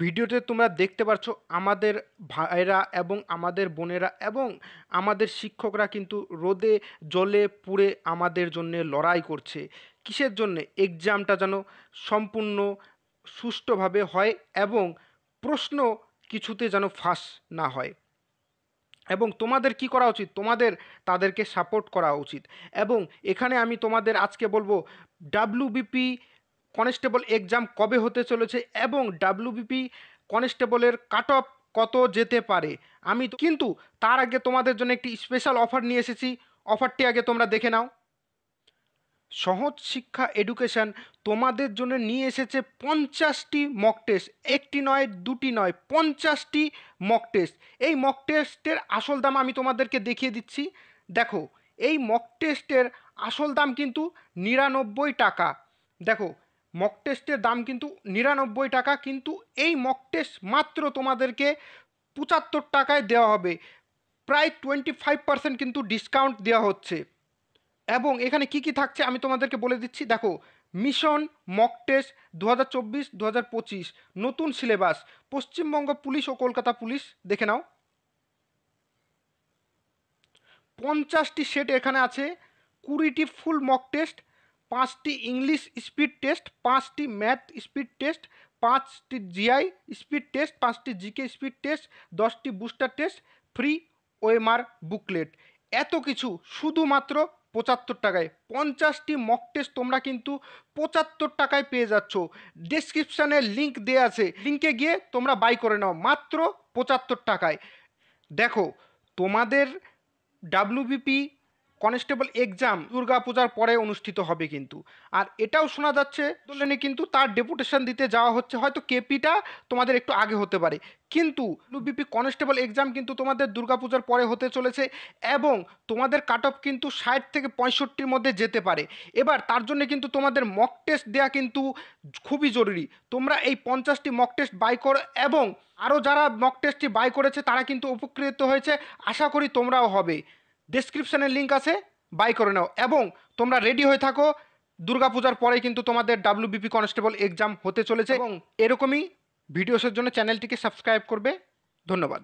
ভিডিওতে তোমরা দেখতে পাচ্ছ আমাদের ভাইরা এবং আমাদের বোনেরা এবং আমাদের শিক্ষকরা কিন্তু রোদে জলে পুড়ে আমাদের জন্য লড়াই করছে। কিসের জন্যে? এক্সামটা যেন সম্পূর্ণ সুষ্ঠুভাবে হয় এবং প্রশ্ন কিছুতে যেন ফাঁস না হয়। এবং তোমাদের কি করা উচিত? তোমাদের তাদেরকে সাপোর্ট করা উচিত। এবং এখানে আমি তোমাদের আজকে বলবো ডাব্লিউবিপি কনস্টেবল এক্সাম কবে হতে চলেছে এবং ডাব্লিউবিপি কনস্টেবলের কাট অফ কত যেতে পারে। কিন্তু তার আগে তোমাদের জন্য একটি স্পেশাল অফার নিয়ে এসেছি। অফারটি আগে তোমরা দেখে নাও। সহজ শিক্ষা এডুকেশন তোমাদের জন্য নিয়ে এসেছে 50টি মক টেস্ট, একটি নয় দুটি নয় 50টি মক টেস্ট। এই মক টেস্টের আসল দাম আমি তোমাদেরকে দেখিয়ে দিচ্ছি। দেখো, এই মক টেস্টের আসল দাম কিন্তু 99 টাকা। দেখো, মক টেস্টের দাম কিন্তু 99 টাকা, কিন্তু এই মক টেস্ট মাত্র তোমাদেরকে 75 টাকায় দেওয়া হবে। প্রায় 25% কিন্তু ডিসকাউন্ট দেওয়া হচ্ছে। এবং এখানে কি কি থাকছে আমি তোমাদেরকে বলে দিচ্ছি। দেখো, মিশন মক টেস্ট 2024-2025, নতুন সিলেবাস, পশ্চিমবঙ্গ পুলিশ ও কলকাতা পুলিশ। দেখে নাও, 50টি সেট এখানে আছে, 20টি ফুল মক টেস্ট, 5টি ইংলিশ স্পিড টেস্ট, 5টি ম্যাথ স্পিড টেস্ট, 5টি জিআই স্পিড টেস্ট, 5টি জিকে স্পিড টেস্ট, 10টি booster test, free OMR booklet. এত কিছু শুধুমাত্র 75 টাকায়। 50টি মক টেস্ট তোমরা কিন্তু 75 টাকায় পেয়ে যাচ্ছ। ডেসক্রিপশানে লিঙ্ক দেওয়া আছে, লিঙ্কে গিয়ে তোমরা বাই করে নাও মাত্র 75 টাকায়। দেখো, তোমাদের ডাব্লিউবিপি কনস্টেবল এক্সাম দুর্গাপূজার পরে অনুষ্ঠিত হবে কিন্তু। আর এটাও শোনা যাচ্ছে দোলেনে কিন্তু তার ডেপুটেশন দিতে যাওয়া হচ্ছে, হয়তো কেপিটা তোমাদের একটু আগে হতে পারে, কিন্তু ডাব্লিউবিপি কনস্টেবল এক্সাম কিন্তু তোমাদের দুর্গাপূজার পরে হতে চলেছে এবং তোমাদের কাট অফ কিন্তু 60 থেকে 65-র মধ্যে যেতে পারে। এবার তার জন্য কিন্তু তোমাদের মক টেস্ট দেওয়া কিন্তু খুবই জরুরি। তোমরা এই 50টি মক টেস্ট বাই করো এবং আরও যারা মক টেস্টটি বাই করেছে তারা কিন্তু উপকৃত হয়েছে, আশা করি তোমরাও হবে। ডেসক্রিপশানের লিঙ্ক আছে, বাই করে নাও এবং তোমরা রেডি হয়ে থাকো। দুর্গাপূজার পরে কিন্তু তোমাদের ডাব্লিউবিপি কনস্টেবল এক্সাম হতে চলেছে এবং এরকমই ভিডিওসের জন্য চ্যানেলটিকে সাবস্ক্রাইব করবে। ধন্যবাদ।